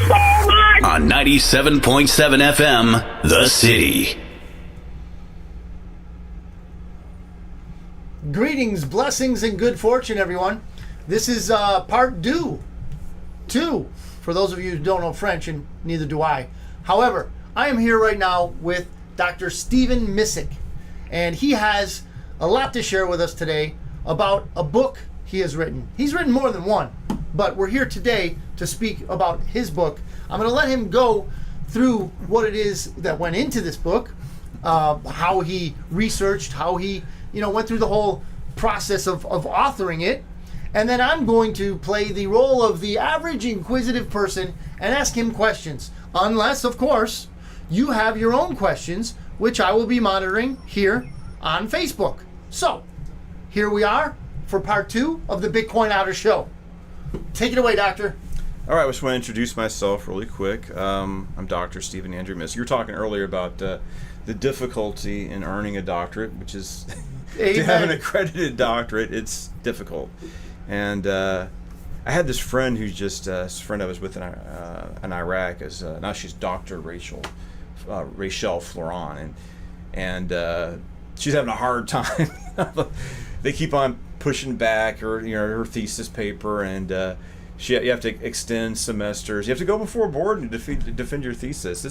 On 97.7 FM, The City. Greetings, blessings, and good fortune, everyone. This is part two. For those of you who don't know French, and neither do I. However, I am here right now with Dr. Stephen Missick, and he has a lot to share with us today about a book he has written. He's written more than one, but we're here today to speak about his book. I'm going to let him go through what it is that went into this book, how he researched, how he went through the whole process of authoring it. And then I'm going to play the role of the average inquisitive person and ask him questions. Unless, of course, you have your own questions, which I will be monitoring here on Facebook. So, here we are for part two of the Bitcoin Outer Show. Take it away, Doctor. All right, I just want to introduce myself really quick. I'm Dr. Stephen Andrew Missick. You were talking earlier about the difficulty in earning a doctorate, which is to have an accredited doctorate, it's difficult. And I had this friend who's just this friend I was with in Iraq. Now she's Dr. Rachel Floran, and she's having a hard time. They keep on pushing back her thesis paper, and you have to extend semesters. You have to go before a board and defend your thesis.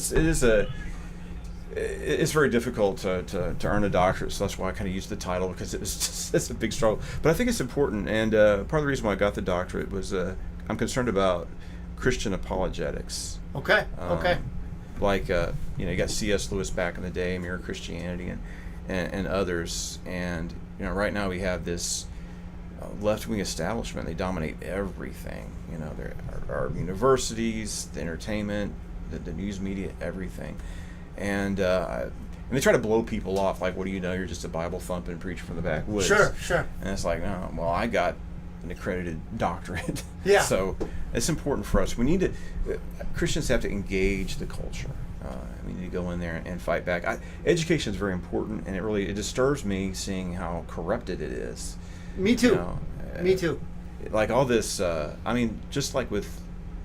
It's very difficult to earn a doctorate, so that's why I kind of used the title, because it's a big struggle. But I think it's important, and part of the reason why I got the doctorate was I'm concerned about Christian apologetics. Okay. Like you got C.S. Lewis back in the day, Mere Christianity, and others, and right now we have this left-wing establishment. They dominate everything. There are universities, the entertainment, the news media, everything. And they try to blow people off, like, what do you know? You're just a Bible-thumping preacher from the backwoods. Sure. And it's like, no, well, I got an accredited doctorate. Yeah. So it's important for us. We need to, Christians have to engage the culture. We need to go in there and fight back. Education is very important, and it disturbs me seeing how corrupted it is. Me too. Me too. Like all this, just like with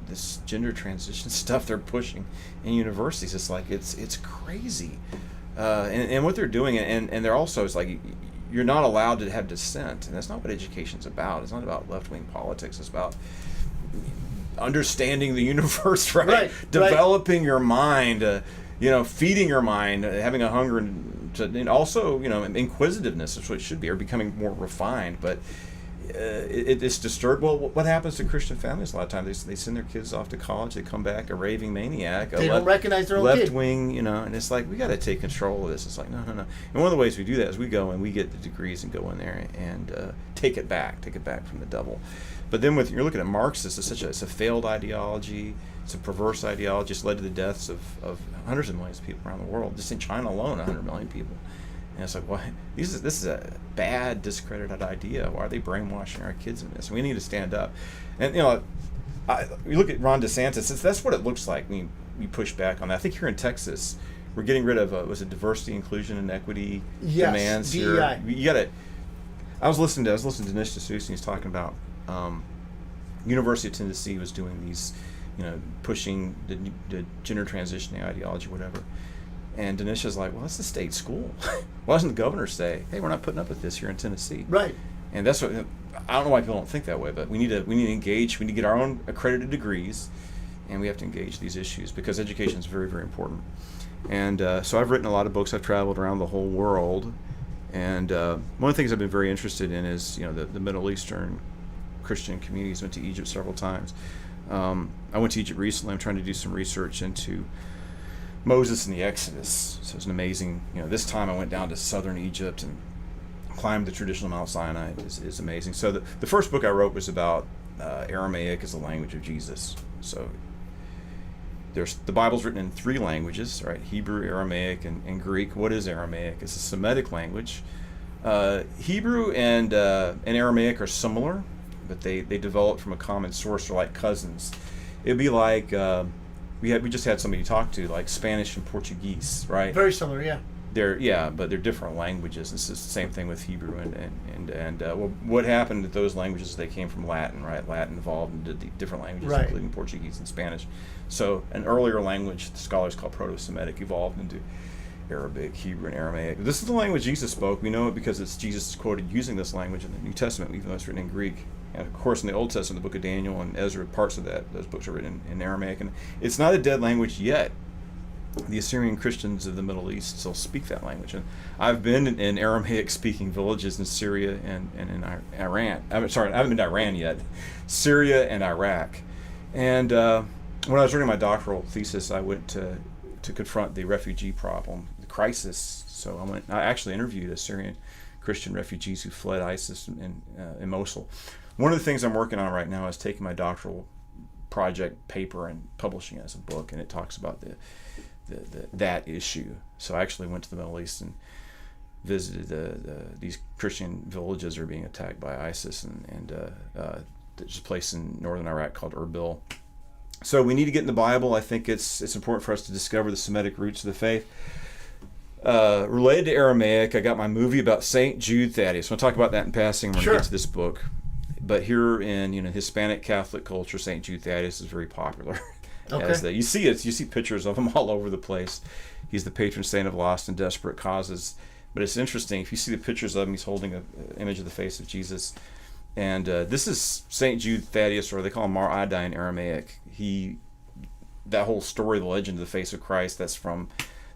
this gender transition stuff they're pushing in universities, it's like it's crazy, and what they're doing, and they're also, it's like you're not allowed to have dissent, and that's not what education's about. It's not about left-wing politics. It's about understanding the universe, right? Developing your mind, feeding your mind, having a hunger, and also inquisitiveness is what it should be, or becoming more refined. But it's disturbed. Well, what happens to Christian families a lot of times? They send their kids off to college. They come back a raving maniac. They don't recognize their own kid. Left wing, and it's like, we got to take control of this. It's like, no. And one of the ways we do that is we go and we get the degrees and go in there and take it back from the devil. But then you're looking at Marxists, it's a failed ideology. It's a perverse ideology. It's led to the deaths of hundreds of millions of people around the world. Just in China alone, 100 million people. And it's like, why? This is a bad, discredited idea. Why are they brainwashing our kids in this? We need to stand up. And you look at Ron DeSantis. That's what it looks like when you push back on that. I think here in Texas, we're getting rid of diversity, inclusion, and equity demands DEI. here. You got to. I was listening to Dinesh D'Souza. He's talking about University of Tennessee was doing these, pushing the gender transitioning ideology, whatever. And Dinesh is like, well, it's a state school. Why doesn't the governor say, hey, we're not putting up with this here in Tennessee? Right. And that's what, I don't know why people don't think that way, but we need to engage. We need to get our own accredited degrees, and we have to engage these issues, because education is very, very important. And so I've written a lot of books. I've traveled around the whole world. And one of the things I've been very interested in is, the Middle Eastern Christian communities. Went to Egypt several times. I went to Egypt recently. I'm trying to do some research into Moses and the Exodus. So it's an amazing, this time I went down to southern Egypt and climbed the traditional Mount Sinai. It's amazing. So the first book I wrote was about Aramaic as the language of Jesus. So the Bible's written in 3 languages, right? Hebrew, Aramaic, and Greek. What is Aramaic? It's a Semitic language. Hebrew and Aramaic are similar, but they developed from a common source. They're like cousins. It'd be like we just had somebody talk to, like Spanish and Portuguese, right? Very similar, yeah. but they're different languages. It's the same thing with Hebrew well, what happened to those languages? They came from Latin, right? Latin evolved into the different languages, Right. including Portuguese and Spanish. So an earlier language, the scholars call Proto-Semitic, evolved into Arabic, Hebrew, and Aramaic. This is the language Jesus spoke. We know it because Jesus is quoted using this language in the New Testament, even though it's written in Greek. And of course, in the Old Testament, the book of Daniel and Ezra, parts of those books are written in Aramaic. And it's not a dead language yet. The Assyrian Christians of the Middle East still speak that language. And I've been in Aramaic-speaking villages in Syria and in Iran. I haven't been to Iran yet. Syria and Iraq. And when I was writing my doctoral thesis, I went to confront the refugee problem, the crisis. So I actually interviewed Assyrian Christian refugees who fled ISIS in Mosul. One of the things I'm working on right now is taking my doctoral project paper and publishing it as a book, and it talks about that issue. So I actually went to the Middle East and visited these Christian villages that are being attacked by ISIS, and there's a place in northern Iraq called Erbil. So we need to get in the Bible. I think it's important for us to discover the Semitic roots of the faith. Related to Aramaic, I got my movie about St. Jude Thaddeus. We'll talk about that in passing when we get to this book. But here in Hispanic Catholic culture, St. Jude Thaddeus is very popular. Okay. You see pictures of him all over the place. He's the patron saint of lost and desperate causes. But it's interesting, if you see the pictures of him, he's holding an image of the face of Jesus. And this is St. Jude Thaddeus, or they call him Mar Adai in Aramaic. That whole story, the legend of the face of Christ, that's from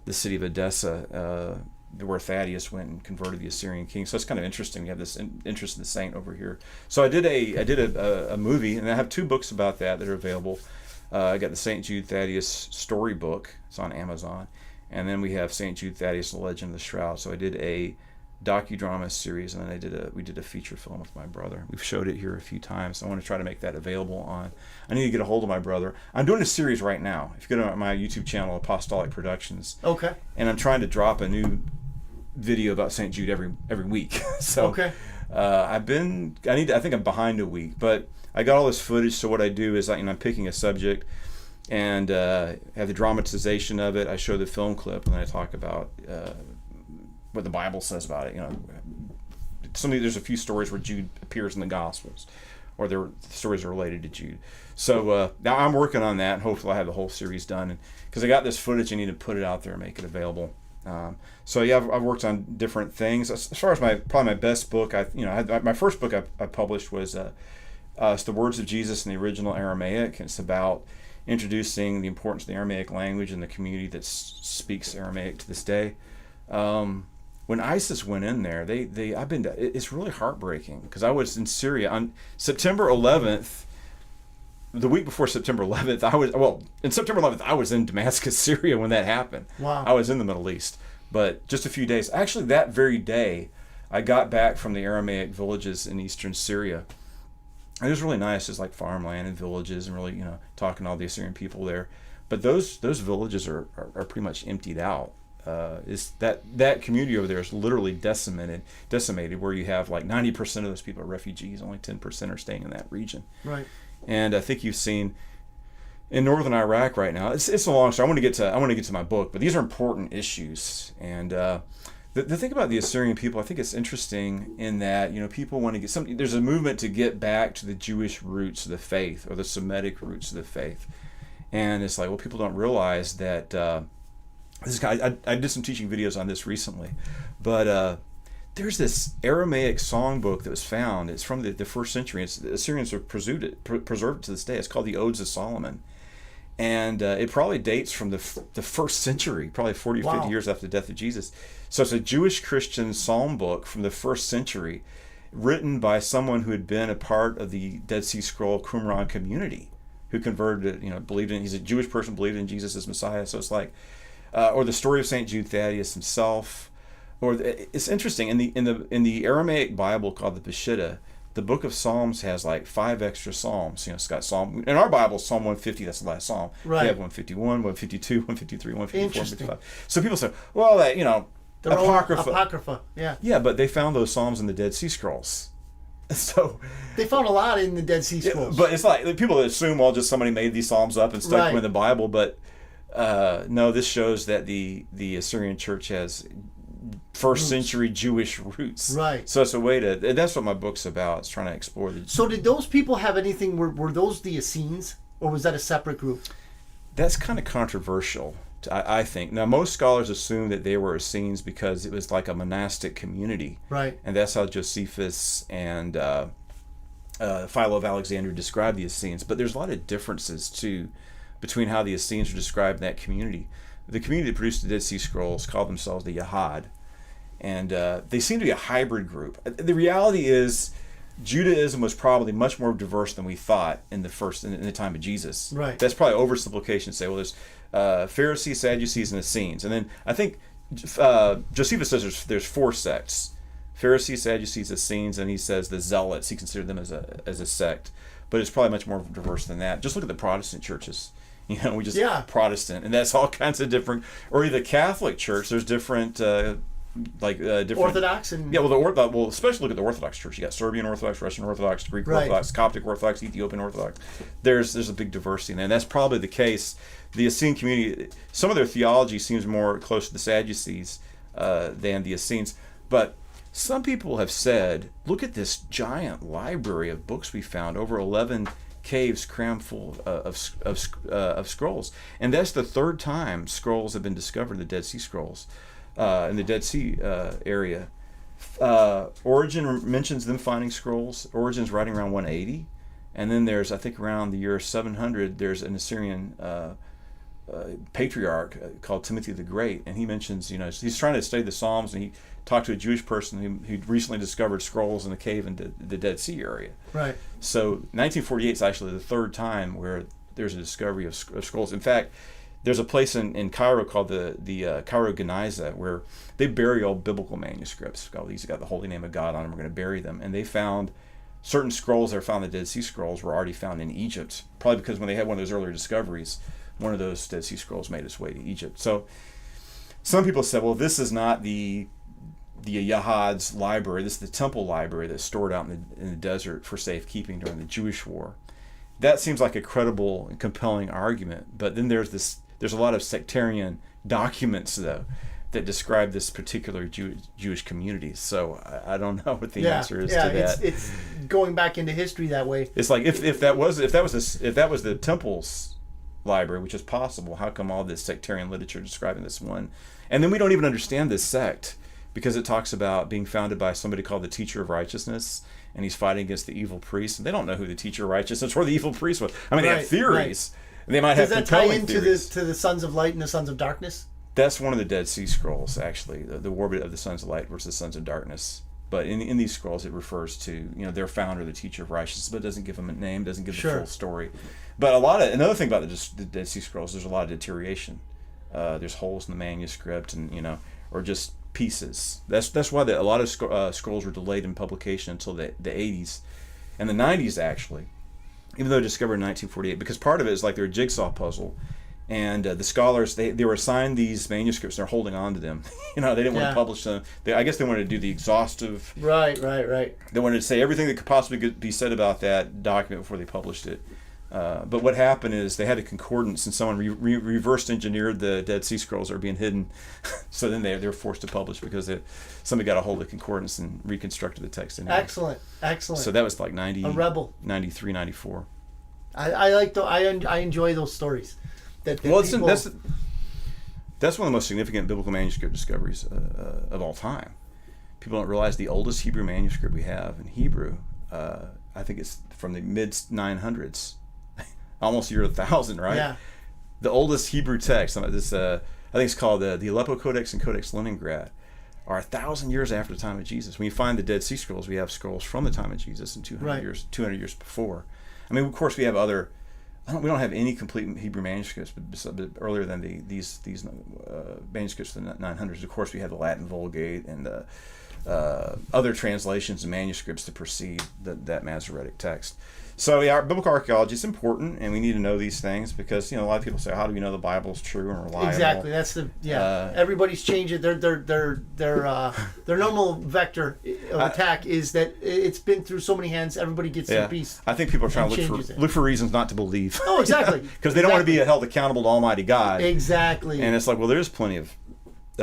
the city of Edessa, where Thaddeus went and converted the Assyrian king. So it's kind of interesting. We have this interest in the saint over here. So I did a movie, and I have 2 books about that are available. I got the St. Jude Thaddeus storybook. It's on Amazon. And then we have St. Jude Thaddeus, The Legend of the Shroud. So I did a docudrama series, and then we did a feature film with my brother. We've showed it here a few times. I want to try to make that available I need to get a hold of my brother. I'm doing a series right now. If you go to my YouTube channel, Apostolic Productions. Okay. And I'm trying to drop a new video about St. Jude every week. So okay. I think I'm behind a week, but I got all this footage. So what I do is I'm picking a subject and have the dramatization of it. I show the film clip, and then I talk about what the Bible says about it. There's a few stories where Jude appears in the Gospels, or their stories are related to Jude. So now I'm working on that, and hopefully I have the whole series done. Because I got this footage, I need to put it out there and make it available. I've worked on different things. As far as probably my best book, my first book I published was it's The Words of Jesus in the Original Aramaic, and it's about introducing the importance of the Aramaic language in the community that speaks Aramaic to this day. When ISIS went in there, it's really heartbreaking, because I was in Syria on September 11th. The week before September 11th, I was in Damascus, Syria when that happened. Wow. I was in the Middle East, but just a few days. Actually, that very day, I got back from the Aramaic villages in eastern Syria. It was really nice, just like farmland and villages, and really, talking to all the Assyrian people there. But those villages are pretty much emptied out. That community over there is literally decimated, where you have like 90% of those people are refugees, only 10% are staying in that region. Right. And I think you've seen in northern Iraq right now. It's a long story. I want to get to my book, but these are important issues. And the thing about the Assyrian people, I think it's interesting in that people want to get something. There's a movement to get back to the Jewish roots of the faith, or the Semitic roots of the faith. And it's like, well, people don't realize that. This guy, I did some teaching videos on this recently, but there's this Aramaic songbook that was found. It's from the 1st century. The Assyrians have preserved it to this day. It's called the Odes of Solomon. And it probably dates from the 1st century, probably 40 or 50 years after the death of Jesus. So it's a Jewish Christian psalm book from the 1st century, written by someone who had been a part of the Dead Sea Scroll Qumran community, who converted, he's a Jewish person, believed in Jesus as Messiah. So it's like, or the story of St. Jude Thaddeus himself. It's interesting, in the Aramaic Bible called the Peshitta, the book of Psalms has like 5 extra psalms. It's got Psalm, in our Bible, Psalm 150, that's the last psalm. Right. We have 151, 152, 153, 154, 155. So people say, well, They're Apocrypha. Apocrypha, yeah. Yeah, but they found those psalms in the Dead Sea Scrolls. So they found a lot in the Dead Sea Scrolls. But it's like people assume, just somebody made these psalms up and stuck them in the Bible, but No, this shows that the Assyrian church has first century Jewish roots. Right. So it's a way to, and that's what my book's about. It's trying to explore the. So did those people have anything? Were those the Essenes, or was that a separate group? That's kind of controversial, I think. Now, most scholars assume that they were Essenes because it was like a monastic community. Right. And that's how Josephus and Philo of Alexandria describe the Essenes. But there's a lot of differences, too, between how the Essenes are described in that community. The community that produced the Dead Sea Scrolls called themselves the Yahad. And they seem to be a hybrid group. The reality is, Judaism was probably much more diverse than we thought in the time of Jesus. Right. That's probably oversimplification to say, well, there's Pharisees, Sadducees, and Essenes. And then I think Josephus says there's 4 sects: Pharisees, Sadducees, Essenes, and he says the Zealots. He considered them as a sect, but it's probably much more diverse than that. Just look at the Protestant churches. We just Protestant, and that's all kinds of different. Or the Catholic Church. There's different. Different Orthodox and well, especially look at the Orthodox Church. You got Serbian Orthodox, Russian Orthodox, Greek Orthodox, Coptic Orthodox, Ethiopian Orthodox. There's a big diversity in there, and that's probably the case. The Essene community, some of their theology seems more close to the Sadducees than the Essenes, but some people have said, look at this giant library of books we found, over 11 caves crammed full of scrolls, and that's the 3rd time scrolls have been discovered in the Dead Sea Scrolls. In the Dead Sea area. Origen mentions them finding scrolls. Origen's writing around 180. And then there's, I think around the year 700, there's an Assyrian patriarch called Timothy the Great. And he mentions, he's trying to study the Psalms, and he talked to a Jewish person who recently discovered scrolls in the cave in the Dead Sea area. Right. So 1948 is actually the 3rd time where there's a discovery of scrolls. In fact, there's a place in Cairo called the Cairo Geniza where they bury old biblical manuscripts. These got the holy name of God on them. We're going to bury them. And they found certain scrolls that are found in the Dead Sea Scrolls were already found in Egypt. Probably because when they had one of those earlier discoveries, one of those Dead Sea Scrolls made its way to Egypt. So some people said, well, this is not the Yahad's library. This is the temple library that's stored out in the desert for safekeeping during the Jewish War. That seems like a credible and compelling argument. But then there's a lot of sectarian documents, though, that describe this particular Jewish community. So I don't know what the answer is to that. It's going back into history that way. It's like if that was the temple's library, which is possible, how come all this sectarian literature describing this one? And then we don't even understand this sect because it talks about being founded by somebody called the Teacher of Righteousness, and he's fighting against the evil priest. And they don't know who the Teacher of Righteousness or the evil priest was. I mean, they have theories. Right. They might have compelling theories. Does that tie into the Sons of Light and the Sons of Darkness? That's one of the Dead Sea Scrolls, actually, the war of the Sons of Light versus the Sons of Darkness. But in these scrolls, it refers to their founder, the Teacher of Righteousness, but it doesn't give them a name, doesn't give the full story. But another thing about the Dead Sea Scrolls, there's a lot of deterioration. There's holes in the manuscript, and or just pieces. That's why a lot of scrolls were delayed in publication until the 80s and the 90s, actually. Even though discovered in 1948, because part of it is like they're a jigsaw puzzle, and the scholars they were assigned these manuscripts, and they're holding on to them. They didn't want to publish them. I guess they wanted to do the exhaustive. Right. They wanted to say everything that could possibly be said about that document before they published it. But what happened is they had a concordance, and someone reverse engineered the Dead Sea Scrolls that were being hidden. So then they were forced to publish because somebody got a hold of the concordance and reconstructed the text. Anyway. Excellent. So that was like 90, a rebel. 93, 94. I enjoy those stories. That's one of the most significant biblical manuscript discoveries of all time. People don't realize the oldest Hebrew manuscript we have in Hebrew. I think it's from the mid 900s. Almost year 1000, right? Yeah. The oldest Hebrew text, I think it's called the Aleppo Codex and Codex Leningrad, are 1,000 years after the time of Jesus. When you find the Dead Sea Scrolls, we have scrolls from the time of Jesus and 200 years before. I mean, of course, we have other. We don't have any complete Hebrew manuscripts, but earlier than these manuscripts from the 900s. Of course, we have the Latin Vulgate and other translations and manuscripts to precede that Masoretic text. So yeah, biblical archaeology is important, and we need to know these things because a lot of people say, "How do we know the Bible is true and reliable?" Exactly. That's everybody's changing their normal vector of attack is that it's been through so many hands. Everybody gets their piece. I think people are trying to look for reasons not to believe. Oh, exactly. Because they don't want to be held accountable to Almighty God. Exactly. And it's like, well, there's plenty of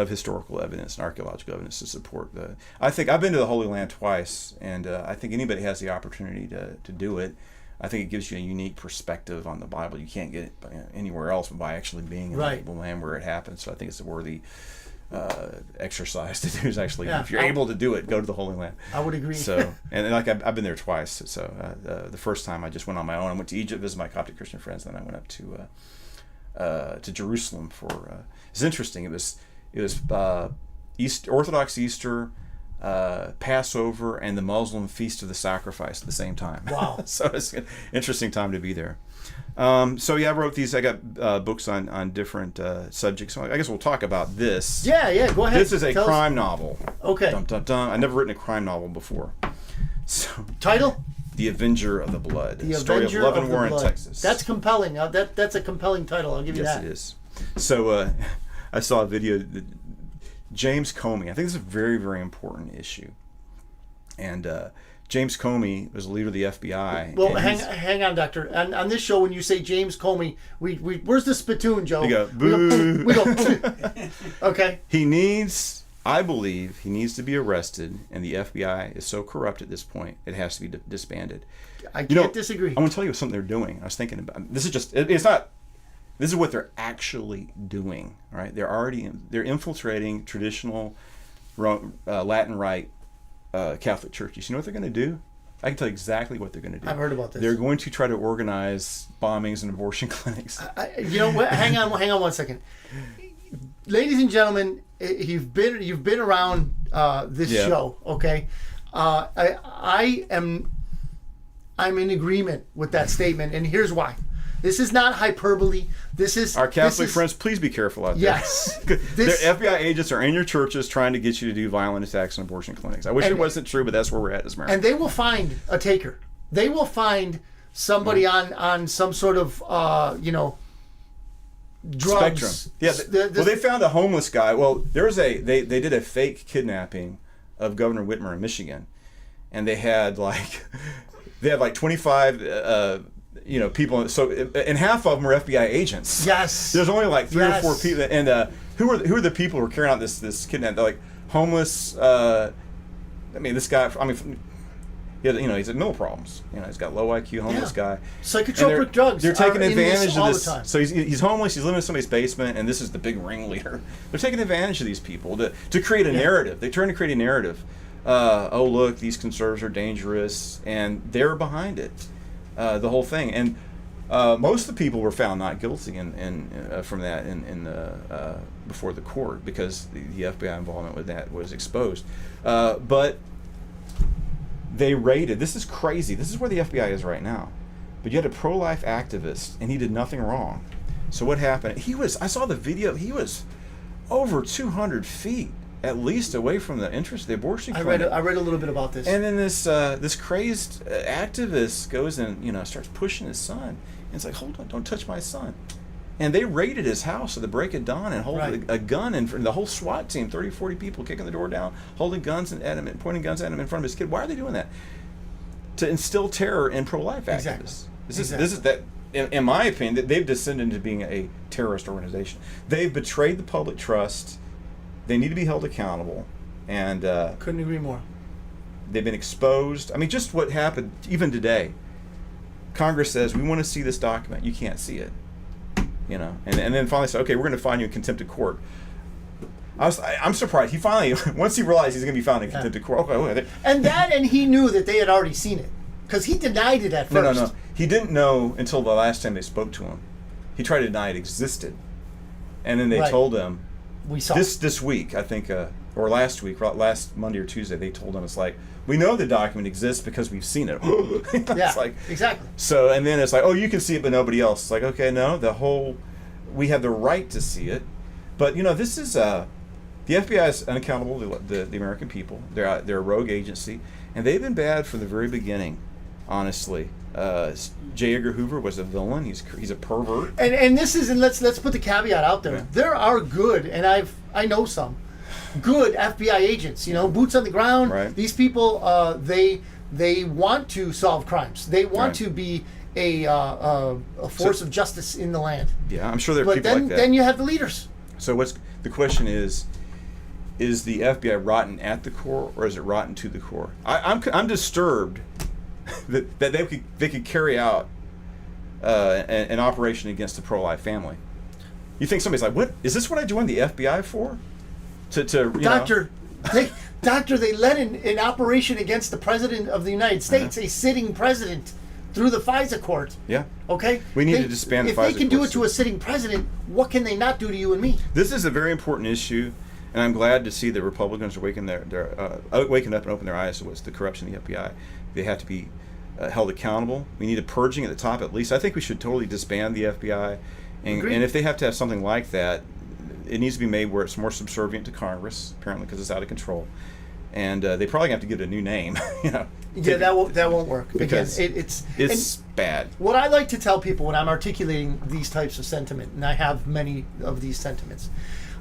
historical evidence and archaeological evidence to support the. I think I've been to the Holy Land twice, and I think anybody has the opportunity to do it. I think it gives you a unique perspective on the Bible. You can't get it anywhere else but by actually being in the land where it happened. So I think it's a worthy exercise to do. Is actually, if you're able to do it, go to the Holy Land. I would agree. So and like I've been there twice. So the first time I just went on my own. I went to Egypt, visited my Coptic Christian friends, then I went up to Jerusalem for. It's interesting. It was Orthodox Easter, Passover, and the Muslim Feast of the Sacrifice at the same time. Wow! So it's an interesting time to be there. So yeah, I wrote these. I got books on different subjects. So I guess we'll talk about this. Yeah. Go ahead. This is a crime novel. Okay. Dun, dun, dun. I've never written a crime novel before. So title: The Avenger of the Blood. The Story Avenger of of the Leavenworth, Blood. Texas. That's compelling. That's a compelling title. I'll give you that. Yes, it is. So I saw a video that James Comey, I think this is a very, very important issue. And James Comey was the leader of the FBI. Well, hang on, Doctor. On this show, when you say James Comey, we where's the spittoon, Joe? We go, boo. We go okay. I believe he needs to be arrested, and the FBI is so corrupt at this point, it has to be disbanded. I can't disagree. I'm going to tell you something they're doing. I was thinking about this. This is what they're actually doing, right? They're infiltrating traditional Latin Rite Catholic churches. You know what they're going to do? I can tell you exactly what they're going to do. I've heard about this. They're going to try to organize bombings and abortion clinics. You know what? Hang on 1 second. Ladies and gentlemen, you've been around this show, okay? I'm in agreement with that statement, and here's why. This is not hyperbole. This is our Catholic friends. Please be careful out there. Yes, their FBI agents are in your churches trying to get you to do violent attacks on abortion clinics. I wish it wasn't true, but that's where we're at as Americans. And they will find a taker. They will find somebody on some sort of drugs spectrum. Yeah. They found a homeless guy. Well, they did a fake kidnapping of Governor Whitmer in Michigan, and they had like 25. People. So, and half of them were FBI agents. Yes. There's only like 3 or 4 people. And who are the people who are carrying out this kidnapping? They're like homeless. This guy. He's had mental problems. He's got low IQ, homeless guy. Psychotropic drugs. They're taking advantage of this. The time. So he's homeless. He's living in somebody's basement, and this is the big ringleader. They're taking advantage of these people to create a narrative. They're trying to create a narrative. Oh look, these conservatives are dangerous, and they're behind it. The whole thing, and most of the people were found not guilty from that before the court because the FBI involvement with that was exposed. But they raided. This is crazy. This is where the FBI is right now. But you had a pro-life activist, and he did nothing wrong. So what happened? I saw the video. He was over 200 feet. At least away from the entrance of the abortion clinic. I read a little bit about this. And then this crazy activist goes and starts pushing his son. And it's like, hold on, don't touch my son. And they raided his house at the break of dawn and holding a gun in front. The whole SWAT team, 30, 40 people, kicking the door down, holding guns at him and pointing guns at him in front of his kid. Why are they doing that? To instill terror in pro-life activists. This is that. In my opinion, that they've descended into being a terrorist organization. They've betrayed the public trust. They need to be held accountable, and couldn't agree more. They've been exposed. I mean, just what happened even today. Congress says we want to see this document. You can't see it, and then finally said, okay, we're going to find you in contempt of court. I'm surprised. He finally, once he realized he's going to be found in contempt of court. Okay. And he knew that they had already seen it because he denied it at first. No. He didn't know until the last time they spoke to him. He tried to deny it existed, and then they told him. We saw this week, I think, or last week, last Monday or Tuesday, they told him, it's like, we know the document exists because we've seen it. It's like, exactly. So, and then it's like, oh, you can see it, but nobody else. It's like, okay, no, we have the right to see it. But, this is, the FBI is unaccountable to the American people. They're a rogue agency, and they've been bad from the very beginning. honestly. J. Edgar Hoover was a villain. He's a pervert. And this is, and let's put the caveat out there. Yeah. There are good, and I know some good FBI agents. Boots on the ground. Right. These people, they want to solve crimes. They want to be a force of justice in the land. Yeah, I'm sure there are But people then, like that. then you have the leaders. So the question is the FBI rotten at the core, or is it rotten to the core? I'm disturbed that they could carry out an operation against the pro-life family. You think somebody's like, what is this? What I joined the FBI for? Doctor, they led an operation against the president of the United States, a sitting president, through the FISA court. Yeah. Okay. We need to disband the FISA court. If they can do it to a sitting president, what can they not do to you and me? This is a very important issue, and I'm glad to see that Republicans are waking up and open their eyes to what's the corruption of the FBI. They have to be held accountable. We need a purging at the top, at least. I think we should totally disband the FBI, and if they have to have something like that, it needs to be made where it's more subservient to Congress, apparently, because it's out of control. And they probably have to give it a new name. Yeah, that won't work because it's bad. What I like to tell people when I'm articulating these types of sentiment, and I have many of these sentiments,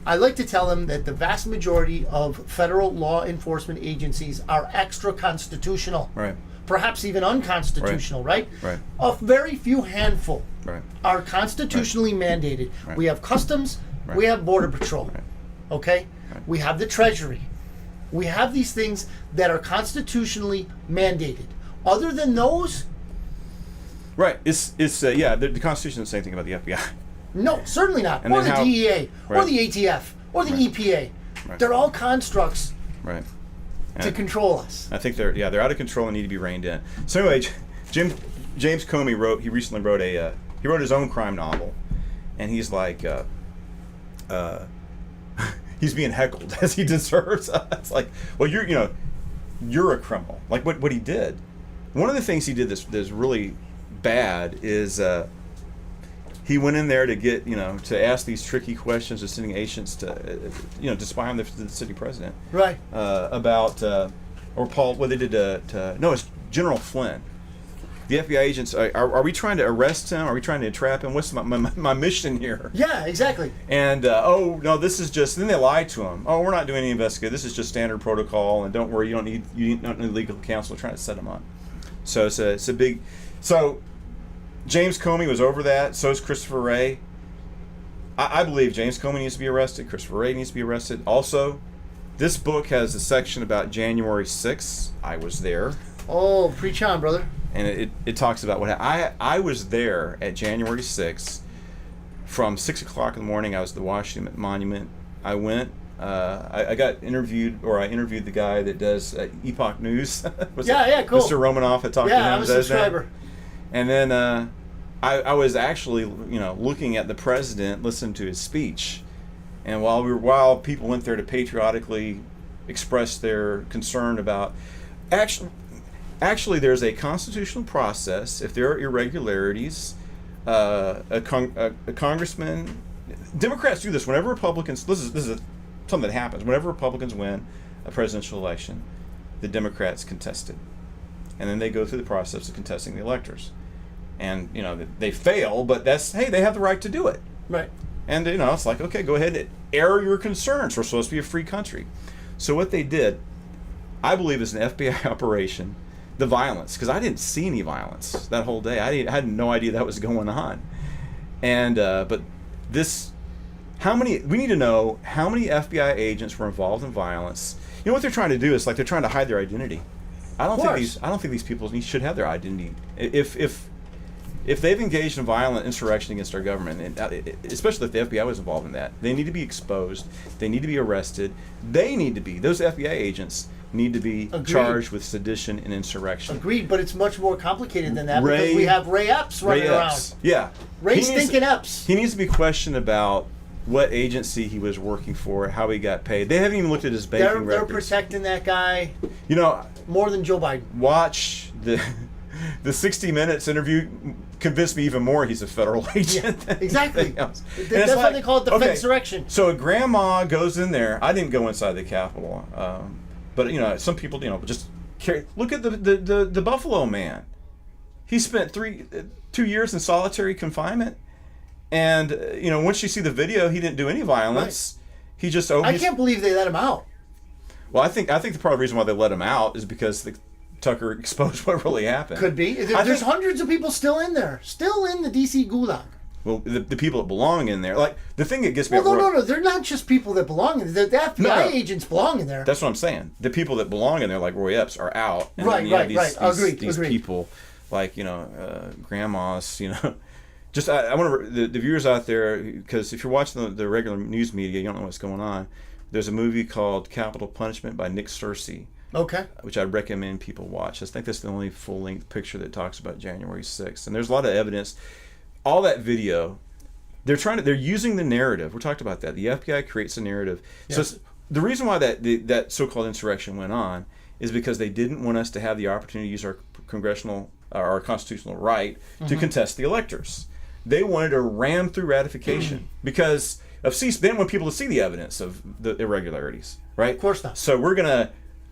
I like to tell them that the vast majority of federal law enforcement agencies are extra constitutional, Right. Perhaps even unconstitutional, right? Right. A very few handful Right. are constitutionally mandated. Right. We have Customs, Right. we have Border Patrol, Right. okay? Right. We have the Treasury. We have these things that are constitutionally mandated. Other than those, Right. It's the Constitution doesn't say anything about the FBI. no, certainly not. And Or then the DEA, or Right. the ATF, or the Right. EPA. Right. They're all constructs Right. to control us. I think they're out of control and need to be reined in. So anyway, James Comey recently wrote he wrote his own crime novel, and he's like he's being heckled as he deserves. It's like, well, you're a criminal. Like what he did. One of the things he did that's really bad is he went in there to get to ask these tricky questions to sending agents to spy on the city president. Right. About or Paul, what they did it's General Flynn. The FBI agents are we trying to arrest him? Are we trying to entrap him? What's my mission here? Yeah, exactly. And oh no, this is just. Then they lied to him. Oh, we're not doing any investigation. This is just standard protocol. And don't worry, you don't need legal counsel trying to set him on. So it's a big. So James Comey was over that. So is Christopher Wray. I believe James Comey needs to be arrested. Christopher Wray needs to be arrested. Also, this book has a section about January 6th. I was there. Oh, preach on, brother. And it talks about what happened. I was there at January 6th from 6 o'clock in the morning. I was at the Washington Monument. I went. I got interviewed, or I interviewed the guy that does Epoch News. Yeah, cool. Mr. Romanoff. I talked to him. Yeah, I'm a subscriber. And then I was actually, looking at the president, listening to his speech, and while people went there to patriotically express their concern about Actually, there's a constitutional process. If there are irregularities, a congressman, Democrats do this whenever Republicans. This is something that happens whenever Republicans win a presidential election. The Democrats contest it, and then they go through the process of contesting the electors, and they fail. But they have the right to do it. Right. And it's like, okay, go ahead and air your concerns. We're supposed to be a free country. So what they did, I believe, is an FBI operation. The violence, because I didn't see any violence that whole day. I had no idea that was going on. And but we need to know how many FBI agents were involved in violence. What they're trying to do is they're trying to hide their identity. I don't think these people should have their identity. If they've engaged in violent insurrection against our government, and especially if the FBI was involved in that, they need to be exposed. They need to be arrested. Those FBI agents need to be charged with sedition and insurrection. Agreed, but it's much more complicated than that because we have Ray Epps running around. Yeah. Ray stinking Epps. He needs to be questioned about what agency he was working for, how he got paid. They haven't even looked at his banking records. They're protecting that guy more than Joe Biden. Watch the 60 Minutes interview convinced me even more he's a federal agent. Yeah, exactly. That's why they call it defense direction. So a grandma goes in there. I didn't go inside the Capitol. But some people, just carry. Look at the Buffalo man. He spent 2 years in solitary confinement, and once you see the video, he didn't do any violence. Right. He just. I can't believe they let him out. Well, I think the part of the reason why they let him out is because Tucker exposed what really happened. Could be. There's hundreds of people still in there, still in the D.C. gulag. Well, the people that belong in there, like the thing that gets me. Well, no, they're not just people that belong in there. The FBI agents belong in there. That's what I'm saying. The people that belong in there, like Roy Epps, are out. And right. Agreed. These people, like grandmas, Just I want the viewers out there, because if you're watching the regular news media, you don't know what's going on. There's a movie called Capital Punishment by Nick Searcy. Okay. Which I'd recommend people watch. I think that's the only full-length picture that talks about January 6th. And there's a lot of evidence. All that video, they're using the narrative. We talked about that. The FBI creates a narrative. Yes. So the reason why that so-called insurrection went on is because they didn't want us to have the opportunity to use our our constitutional right to contest the electors. They wanted to ram through ratification because of they didn't want people to see the evidence of the irregularities, right? Of course not. So we're gonna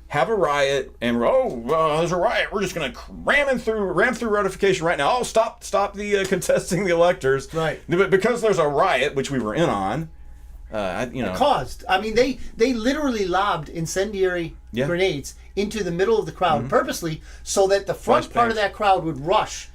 have a riot, and there's a riot. We're just gonna ram through ratification right now. Oh, stop the contesting the electors, right? But because there's a riot, which we were in on, It caused. I mean, they literally lobbed incendiary grenades into the middle of the crowd purposely so that the front part of that crowd would rush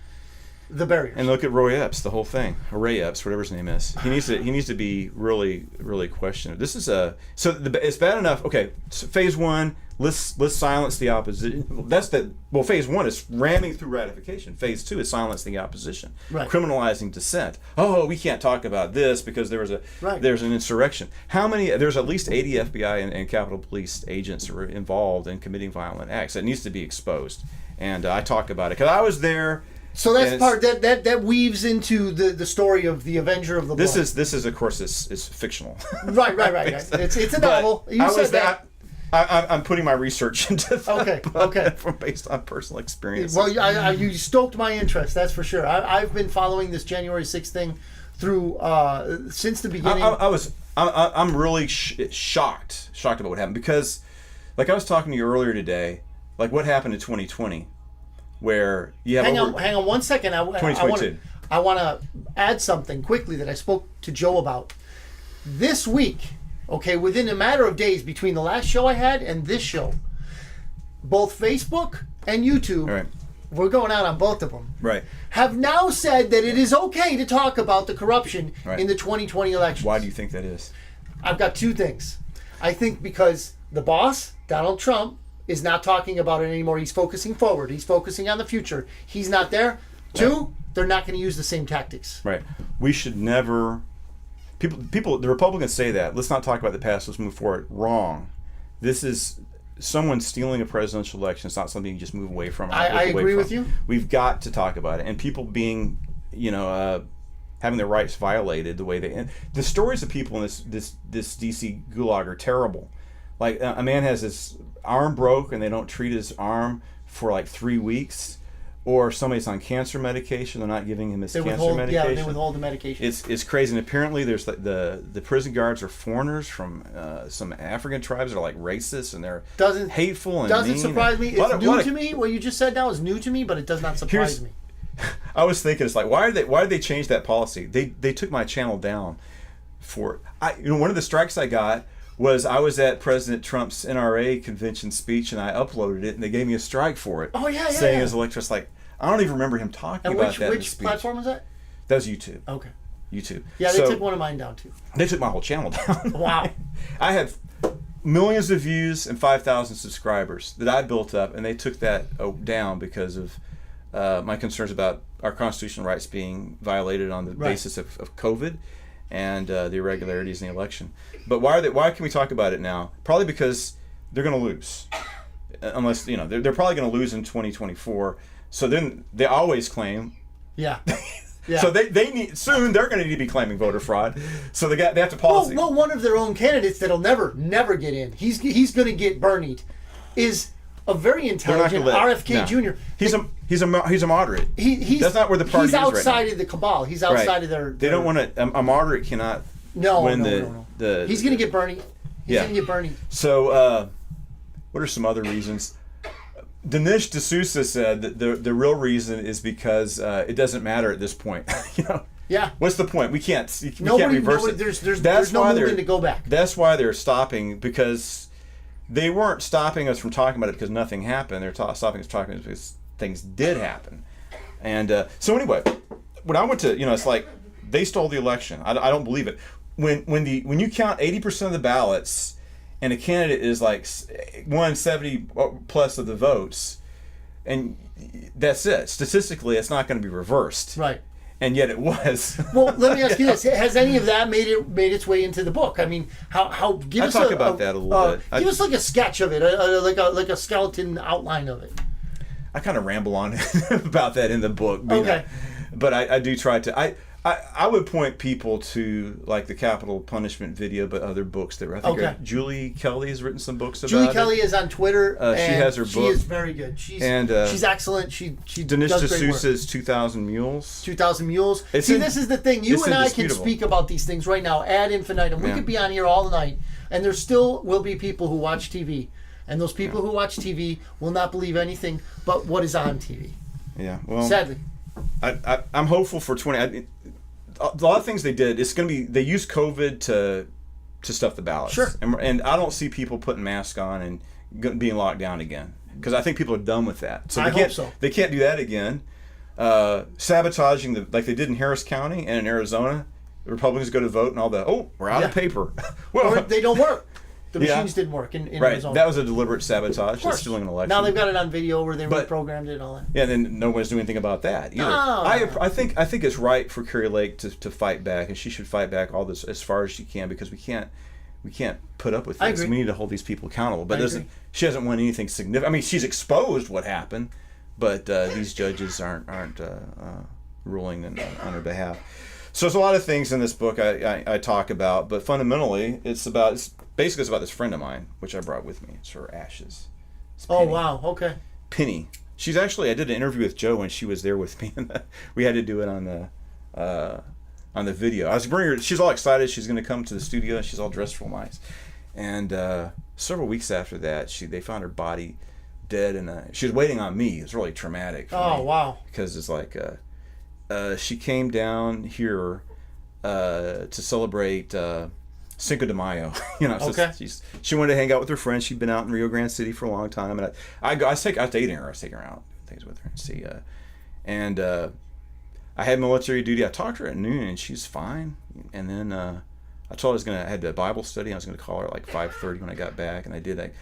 the barriers. And look at Roy Epps, the whole thing. Or Ray Epps, whatever his name is. He needs to be really, really questioned. This is it's bad enough. Okay, so phase one. Let's silence the opposition. Phase one is ramming through ratification. Phase two is silence the opposition, right. Criminalizing dissent. Oh, we can't talk about this because there's an insurrection. How many? There's at least 80 FBI and Capitol Police agents who are involved in committing violent acts. That needs to be exposed, and I talk about it because I was there. So that's part that weaves into the story of the Avenger of the Blood. This is of course is fictional. Right. It's a novel. You said that. I'm putting my research into that. Okay. Based on personal experience. Well, you stoked my interest. That's for sure. I've been following this January 6th thing through since the beginning. I'm really shocked about what happened because, like I was talking to you earlier today, like what happened in 2020, where you have hang on 1 second. 2022. I want to add something quickly that I spoke to Joe about this week. Okay, within a matter of days between the last show I had and this show, both Facebook and YouTube, right. We're going out on both of them, right. have now said that it is okay to talk about the corruption in the 2020 elections. Why do you think that is? I've got two things. I think because the boss, Donald Trump, is not talking about it anymore. He's focusing forward. He's focusing on the future. He's not there. Right. Two, they're not going to use the same tactics. Right. We should never... People, the Republicans say that. Let's not talk about the past. Let's move forward. Wrong. This is someone stealing a presidential election. It's not something you just move away from. I agree with you. We've got to talk about it. And people being, having their rights violated the way they. And the stories of people in this DC gulag are terrible. Like a man has his arm broke and they don't treat his arm for like 3 weeks. Or somebody's on cancer medication, they're not giving him his cancer medication. Yeah, they withhold the medication. It's crazy. And apparently there's the prison guards are foreigners from some African tribes that are like racist and they're hateful and doesn't mean. surprise me. It's new to me. What you just said now is new to me, but it does not surprise me. I was thinking, it's like, why did they change that policy? They took my channel down for one of the strikes I got was I was at President Trump's NRA convention speech and I uploaded it and they gave me a strike for it. Oh yeah. Saying as electress, like, I don't even remember him talking about that in the speech. Which platform was that? That was YouTube. Okay. YouTube. Yeah, they took one of mine down too. They took my whole channel down. Wow. I had millions of views and 5,000 subscribers that I built up, and they took that down because of my concerns about our constitutional rights being violated on the basis of COVID and the irregularities in the election. But why can we talk about it now? Probably because they're going to lose. Unless, they're probably going to lose in 2024. So then they always claim. Yeah. So they need soon. They're going to need to be claiming voter fraud. So they have to pause. Well, one of their own candidates that'll never get in. He's going to get burnied. Is a very intelligent RFK Jr. He's a moderate. That's not where the party is right now. He's outside of the cabal. He's outside of their. They don't want to. A moderate cannot. No. He's going to get burnied. He's going to get burnied. So, what are some other reasons? Dinesh D'Souza said that the real reason is because it doesn't matter at this point. Yeah. What's the point? We can't reverse it. There's no movement to go back. That's why they're stopping, because they weren't stopping us from talking about it because nothing happened. They're stopping us talking because things did happen. And so anyway, when I went to, it's like they stole the election. I don't believe it. When you count 80% of the ballots and a candidate is like 170 plus of the votes, and that's it. Statistically, it's not going to be reversed. Right. And yet it was. Well, let me ask you this: has any of that made its way into the book? I mean, how? Give us talk about that a little bit. Give us like a sketch of it, like a skeleton outline of it. I kind of ramble on about that in the book. Okay. But I do try to. I would point people to like the capital punishment video, but other books that I think Julie Kelly has written some books about Julie Kelly is on Twitter. She has her book. She is very good. She's excellent. She Dinesh does great work. D'Souza's 2,000 Mules. 2,000 Mules. This is the thing. You and I can speak about these things right now ad infinitum. We could be on here all night, and there still will be people who watch TV, and those people who watch TV will not believe anything but what is on TV. Yeah. Well, sadly, I'm hopeful for 20. A lot of things they did. It's going to be they use COVID to stuff the ballots. Sure. And I don't see people putting masks on and being locked down again, because I think people are done with that. So I hope so. They can't do that again. Sabotaging like they did in Harris County and in Arizona. The Republicans go to vote and we're out of paper. Well, or they don't work. The machines didn't work in Arizona. That was a deliberate sabotage. That's stealing an election. Now they've got it on video where they reprogrammed it and all that. Yeah, then nobody's doing anything about that either. No. I think it's right for Carrie Lake to fight back, and she should fight back all this as far as she can, because we can't put up with this. We need to hold these people accountable. But she hasn't won anything significant. I mean, she's exposed what happened, but these judges aren't ruling on her behalf. So there's a lot of things in this book I talk about, but fundamentally it's about this friend of mine, which I brought with me. It's her ashes. Oh, wow. Okay. Penny. She's actually, I did an interview with Joe when she was there with me. We had to do it on the video. I was bringing her. She's all excited. She's going to come to the studio, and she's all dressed real nice. And several weeks after that, they found her body dead, and she was waiting on me. It was really traumatic for me. Wow. Because it's like she came down here to celebrate Cinco de Mayo. So she wanted to hang out with her friends. She'd been out in Rio Grande City for a long time, and I was taking her. I was taking her out, things with her, and see. And I had military duty. I talked to her at noon, and she's fine. And then I told her I had a Bible study. I was going to call her at like 5:30 when I got back, and I did that.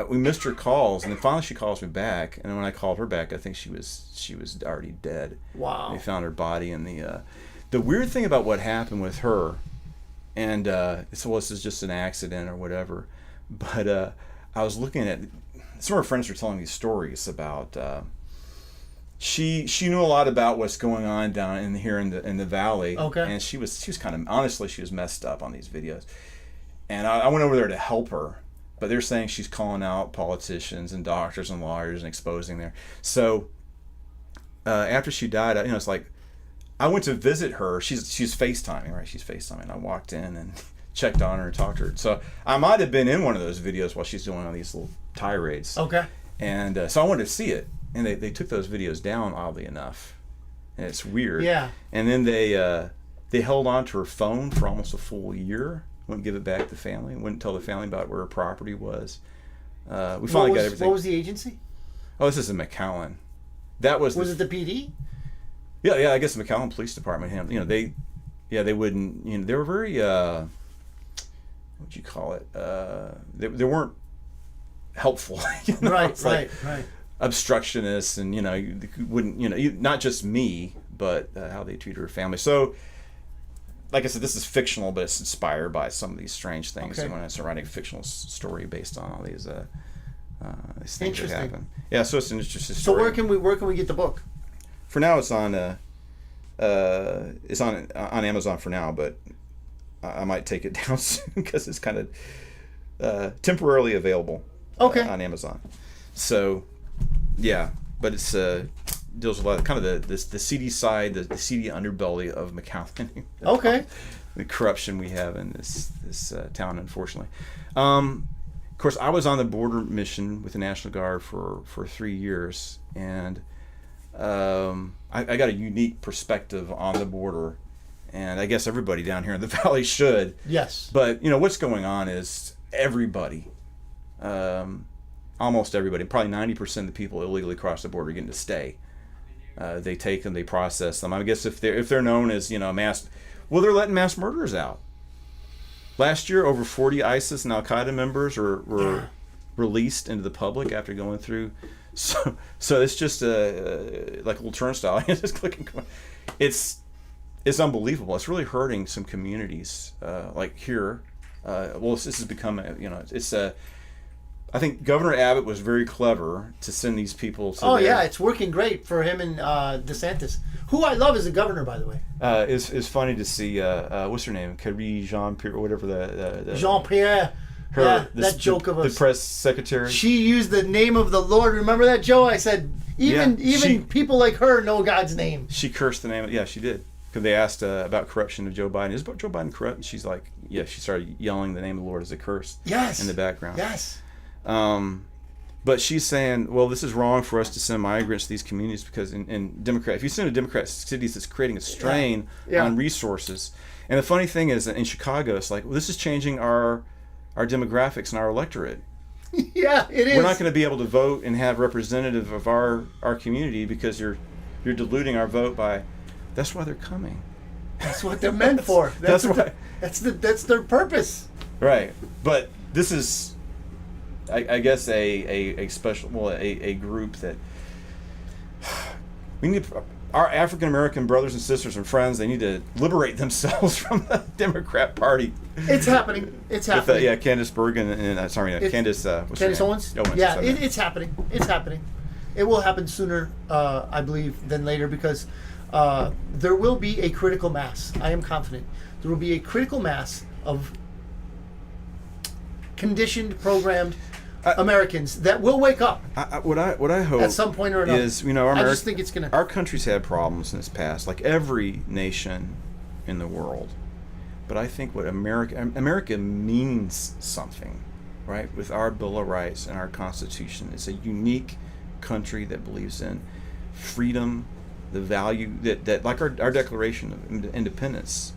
We missed her calls, and then finally she calls me back. And then when I called her back, I think she was already dead. Wow. They found her body, and the weird thing about what happened with her. And this is just an accident or whatever. But I was looking at some of her friends were telling me stories about. She knew a lot about what's going on down in the valley. Okay. And she was kind of honestly she was messed up on these videos. And I went over there to help her, but they're saying she's calling out politicians and doctors and lawyers and exposing their. So after she died, it's like. I went to visit her. She's FaceTiming, right? She's FaceTiming. I walked in and checked on her and talked to her. So I might have been in one of those videos while she's doing all these little tirades. Okay. And so I wanted to see it. And they took those videos down, oddly enough. And it's weird. Yeah. And then they held on to her phone for almost a full year. Wouldn't give it back to the family. Wouldn't tell the family about where her property was. We finally got everything. What was the agency? Oh, this is in McAllen. That was. Was it the PD? Yeah. I guess the McAllen Police Department handled. They wouldn't. They were very. What'd you call it? They weren't helpful. Right. Obstructionists, and you wouldn't. Not just me, but how they treated her family. So, like I said, this is fictional, but it's inspired by some of these strange things. And when I'm writing a fictional story based on all these things that happen. Yeah, so it's an interesting story. So where can we get the book? For now, it's on Amazon for now, but I might take it down soon because it's kind of temporarily available on Amazon. So, yeah, but it's deals with a lot of kind of the seedy side, the seedy underbelly of McAllen. The corruption we have in this town, unfortunately. course, I was on the border mission with the National Guard for 3 years, and I got a unique perspective on the border, and I guess everybody down here in the valley should. Yes. But what's going on is everybody, almost everybody, probably 90% of the people illegally cross the border getting to stay. They take them, they process them. I guess if they're known as mass, well, they're letting mass murderers out. Last year, over 40 ISIS and Al Qaeda members were released into the public after going through. So it's just like a little turnstile. Just clicking. It's unbelievable. It's really hurting some communities like here. This has become it's I think Governor Abbott was very clever to send these people to. Yeah, it's working great for him and DeSantis, who I love as a governor, by the way. It's funny to see what's her name, Carrie Jean-Pierre or whatever the Jean-Pierre. That joke of us. The press secretary. She used the name of the Lord. Remember that, Joe? I said even people like her know God's name. She cursed the name. Yeah, she did. Because they asked about corruption of Joe Biden. Is Joe Biden corrupt? And she's like, yeah. She started yelling the name of the Lord as a curse. Yes. In the background. Yes. But she's saying, well, this is wrong for us to send migrants to these communities because in Democrat, if you send to Democrat cities, it's creating a strain on resources. And the funny thing is that in Chicago, it's like, well, this is changing our demographics and our electorate. Yeah, it is. We're not going to be able to vote and have representative of our community because you're diluting our vote by. That's why they're coming. That's what they're meant for. That's their purpose. Right, but this is. I guess a special a group that we need our African American brothers and sisters and friends. They need to liberate themselves from the Democrat Party. It's happening. It's happening. With, Candace Bergen and Candace. Candace Owens. Yeah, it's happening. It's happening. It will happen sooner, I believe, than later because there will be a critical mass. I am confident there will be a critical mass of conditioned, programmed Americans that will wake up. What I hope at some point or another is I just think it's gonna. Our country's had problems in its past, like every nation in the world. But I think what America means something, right? With our Bill of Rights and our Constitution, it's a unique country that believes in freedom, the value that like our Declaration of Independence.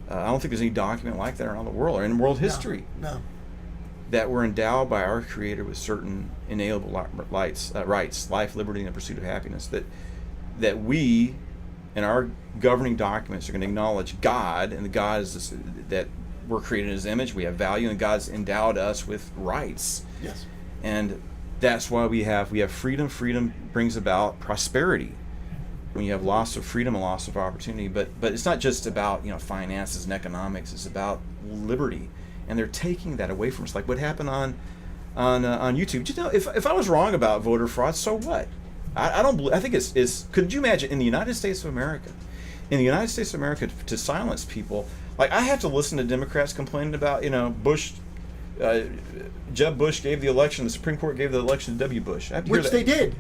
I don't think there's any document like that around the world or in world history. No. That we're endowed by our Creator with certain inalienable rights, life, liberty, and the pursuit of happiness. That we, in our governing documents, are going to acknowledge God, and the God is this, that we're created in His image. We have value, and God's endowed us with rights. Yes. And that's why we have freedom. Freedom brings about prosperity. When you have loss of freedom and loss of opportunity, but it's not just about finances and economics. It's about liberty. And they're taking that away from us, like what happened on YouTube. If I was wrong about voter fraud, so what? I don't believe. I think it's. Could you imagine in the United States of America, to silence people? Like I have to listen to Democrats complaining about Bush. Jeb Bush gave the election. The Supreme Court gave the election to W. Bush. Which they did.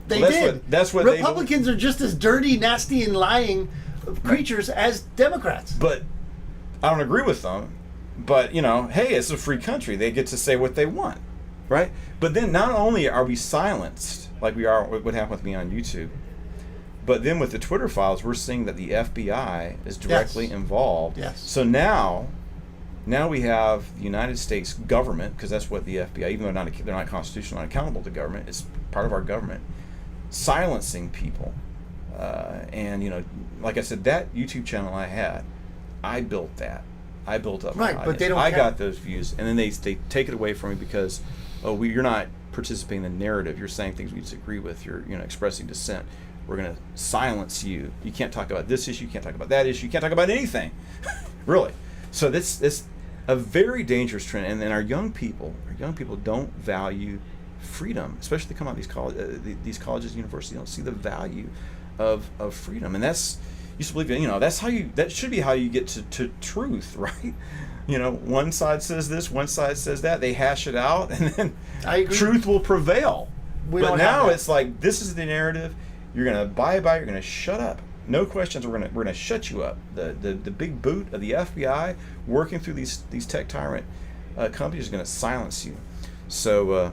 They did. That's what Republicans are just as dirty, nasty, and lying creatures as Democrats. But I don't agree with them. But, hey, it's a free country. They get to say what they want, right? But then not only are we silenced, like we are, what happened with me on YouTube, but then with the Twitter files, we're seeing that the FBI is directly involved. Yes. So now we have the United States government, because that's what the FBI, even though they're not constitutional and accountable to government, it's part of our government, silencing people. And, like I said, that YouTube channel I built that. I built up. Right, but they don't. I got those views, and then they take it away from me because, you're not participating in the narrative. You're saying things we disagree with. You're expressing dissent. We're going to silence you. You can't talk about this issue. You can't talk about that issue. You can't talk about anything, really. So this a very dangerous trend. And then our young people don't value freedom, especially they come out of these colleges and universities. Don't see the value of freedom, and that's. You should believe that should be how you get to truth, right? One side says this, one side says that. They hash it out, and then truth will prevail. But now it's like this is the narrative. You're going to abide by. You're going to shut up. No questions. We're going to shut you up. The big boot of the FBI working through these tech tyrant companies are going to silence you. So,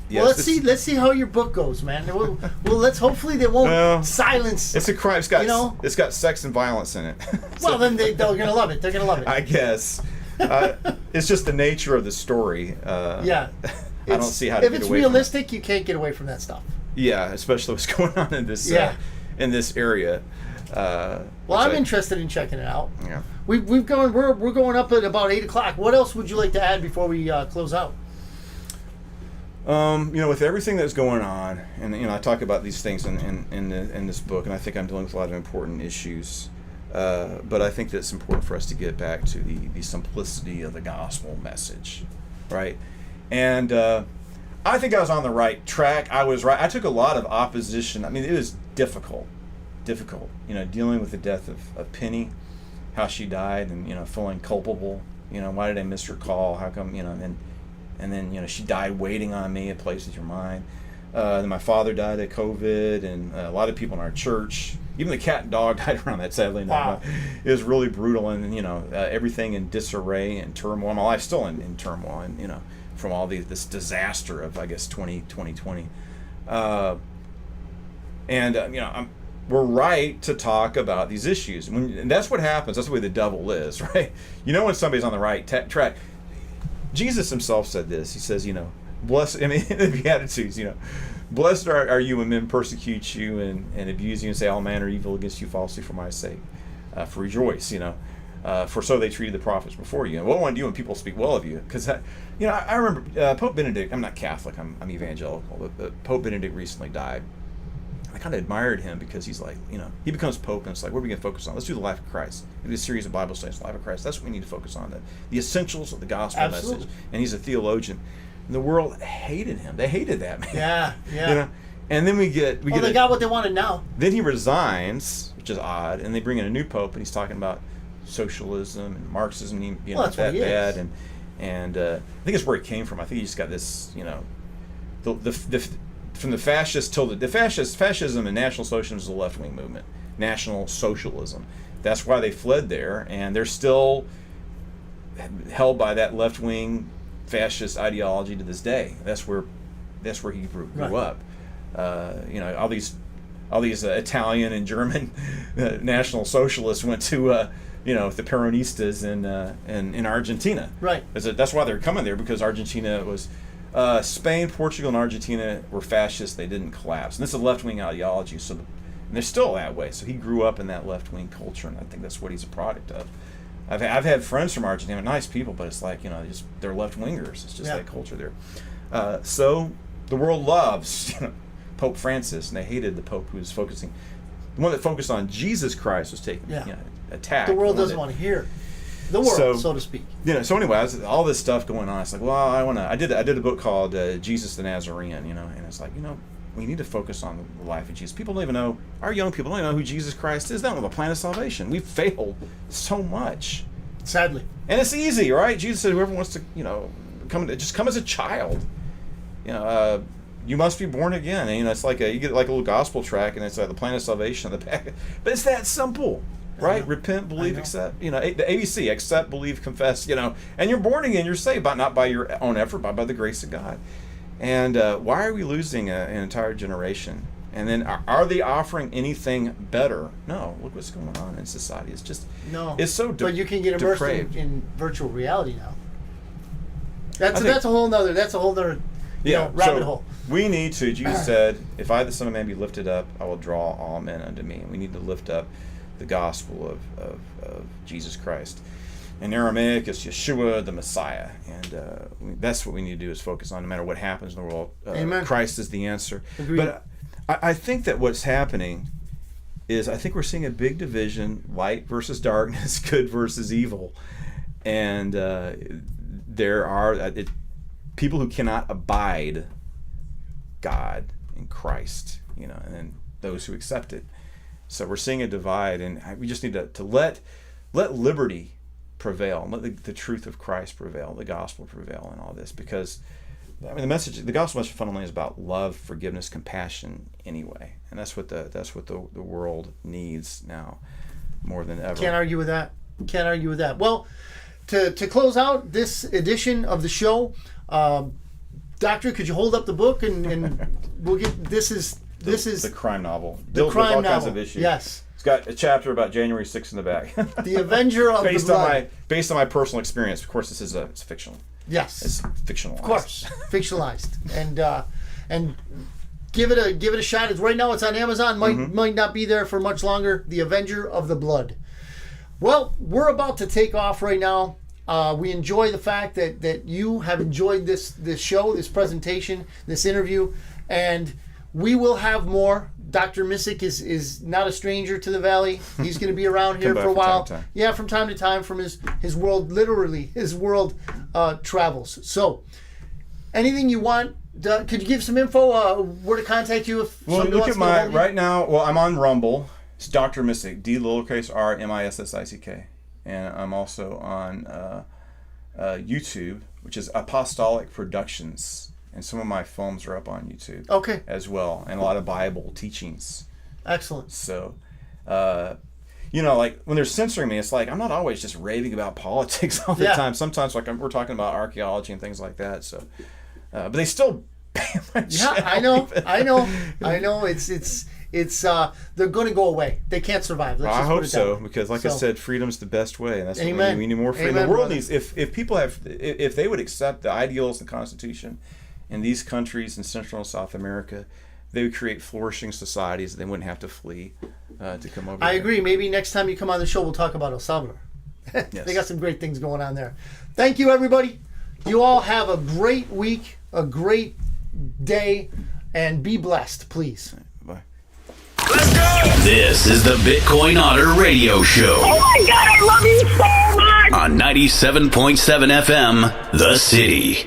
yes, Well, let's see how your book goes, man. Well, let's hopefully they won't silence. It's a crime. It's got sex and violence in it. Well, then they're gonna love it. They're gonna love it. I guess. It's just the nature of the story. Yeah. I don't see how to if get it's away realistic, you can't get away from that stuff. Yeah, especially what's going on in this in this area. Well, I'm interested in checking it out. Yeah. We're going up at about 8:00. What else would you like to add before we close out? With everything that's going on, and I talk about these things in this book, and I think I'm dealing with a lot of important issues. But I think that it's important for us to get back to the simplicity of the gospel message, right? And I think I was on the right track. I was right. I took a lot of opposition. I mean, it was difficult, dealing with the death of Penny, how she died, and, feeling culpable. Why did I miss her call? How come, and then, she died waiting on me at Place With Your Mind. Then my father died of COVID, and a lot of people in our church, even the cat and dog died around that, sadly. Wow. It was really brutal, and, everything in disarray and turmoil. My life's still in turmoil, and, from all this disaster of, I guess, 2020. We're right to talk about these issues. And that's what happens. That's the way the devil is, right? When somebody's on the right track. Jesus himself said this. He says, blessed, in the Beatitudes, blessed are you when men persecute you and abuse you and say all manner of evil against you falsely for my sake. For rejoice, for so they treated the prophets before you. And what do you when people speak well of you? Because, I remember Pope Benedict, I'm not Catholic, I'm evangelical, but Pope Benedict recently died. I kind of admired him because he's like, he becomes Pope and it's like, what are we going to focus on? Let's do the life of Christ. We do a series of Bible studies, the life of Christ. That's what we need to focus on, the essentials of the gospel message. And he's a theologian. And the world hated him. They hated that man. Yeah. And then they got what they wanted now. Then he resigns, which is odd, and they bring in a new Pope, and he's talking about socialism and Marxism. That's that what he bad. is. And I think it's where it came from. I think he just got this, from the fascists till fascism and National Socialism is the left-wing movement. National Socialism. That's why they fled there, and they're still held by that left-wing fascist ideology to this day. That's where he grew up. All these Italian and German National Socialists went to the Peronistas in Argentina. Right. That's why they're coming there, because Argentina was. Spain, Portugal, and Argentina were fascist. They didn't collapse. And this is a left-wing ideology, and they're still that way. So he grew up in that left-wing culture, and I think that's what he's a product of. I've had friends from Argentina, nice people, but it's like, they're left-wingers. It's just that culture there. So the world loves Pope Francis, and they hated the Pope who was focusing. The one that focused on Jesus Christ was taken attacked. The world doesn't want to hear. The world, so to speak. So anyway, all this stuff going on. It's like, well, I did a book called Jesus the Nazarene, and it's like, we need to focus on the life of Jesus. People don't even know, our young people don't even know who Jesus Christ is. They don't know the plan of salvation. We've failed so much. Sadly. And it's easy, right? Jesus said, whoever wants to, come as a child. You must be born again. And, it's like you get like a little gospel track, and it's like the plan of salvation on the back. But it's that simple. Right? Repent, believe, accept. The ABC, accept, believe, confess, and you're born again, you're saved, but not by your own effort, but by the grace of God. And why are we losing an entire generation? And then are they offering anything better? No. Look what's going on in society. It's just, it's so but you can get immersed in virtual reality now. That's a whole nother rabbit hole. We need to, Jesus said, if I, the Son of Man, be lifted up, I will draw all men unto me. And we need to lift up the gospel of Jesus Christ. In Aramaic, it's Yeshua, the Messiah. And that's what we need to do, is focus on no matter what happens in the world. Amen. Christ is the answer. Agreed. But I think that what's happening is I think we're seeing a big division, light versus darkness, good versus evil. And there are people who cannot abide God and Christ, and then those who accept it. So we're seeing a divide, and we just need to let liberty prevail, and let the truth of Christ prevail, the gospel prevail in all this. Because the gospel message fundamentally is about love, forgiveness, compassion anyway, and that's what the world needs now more than ever. Can't argue with that. Well, to close out this edition of the show, Doctor, could you hold up the book and we'll get this is the crime novel. The Deals crime with all novel. kinds of issues. Yes. It's got a chapter about January 6th in the back. The Avenger of the Blood. Based on my personal experience. Of course, this is it's fictional. Yes. It's fictionalized. Of course, fictionalized, and give it a shot. Right now, it's on Amazon. Might not be there for much longer. The Avenger of the Blood. Well, we're about to take off right now. We enjoy the fact that you have enjoyed this show, this presentation, this interview, and we will have more. Dr. Missick is not a stranger to the Valley. He's going to be around here for a while. Time to time. Yeah, from time to time from his world, literally his world travels. So, anything you want, could you give some info where to contact you if well, somebody look wants at my to right now. Well, I'm on Rumble. It's Dr. Missick, D_R_MISSICK, and I'm also on YouTube, which is Apostolic Productions. And some of my films are up on YouTube as well, and a lot of Bible teachings. Excellent. So, like when they're censoring me, it's like I'm not always just raving about politics all the time. Sometimes, we're talking about archaeology and things like that. So, but they still ban my channel. I know. It's they're going to go away. They can't survive. I hope so, because I said, freedom's the best way, and that's what we need more freedom. The world needs. If people if they would accept the ideals and Constitution in these countries in Central and South America, they would create flourishing societies. They wouldn't have to flee to come over. I agree. Maybe next time you come on the show, we'll talk about El Salvador. Yes. They got some great things going on there. Thank you, everybody. You all have a great week, a great day, and be blessed, please. Bye. Let's go! This is the Bitcoin Otter Radio Show. Oh my God, I love you so much! On 97.7 FM, The City.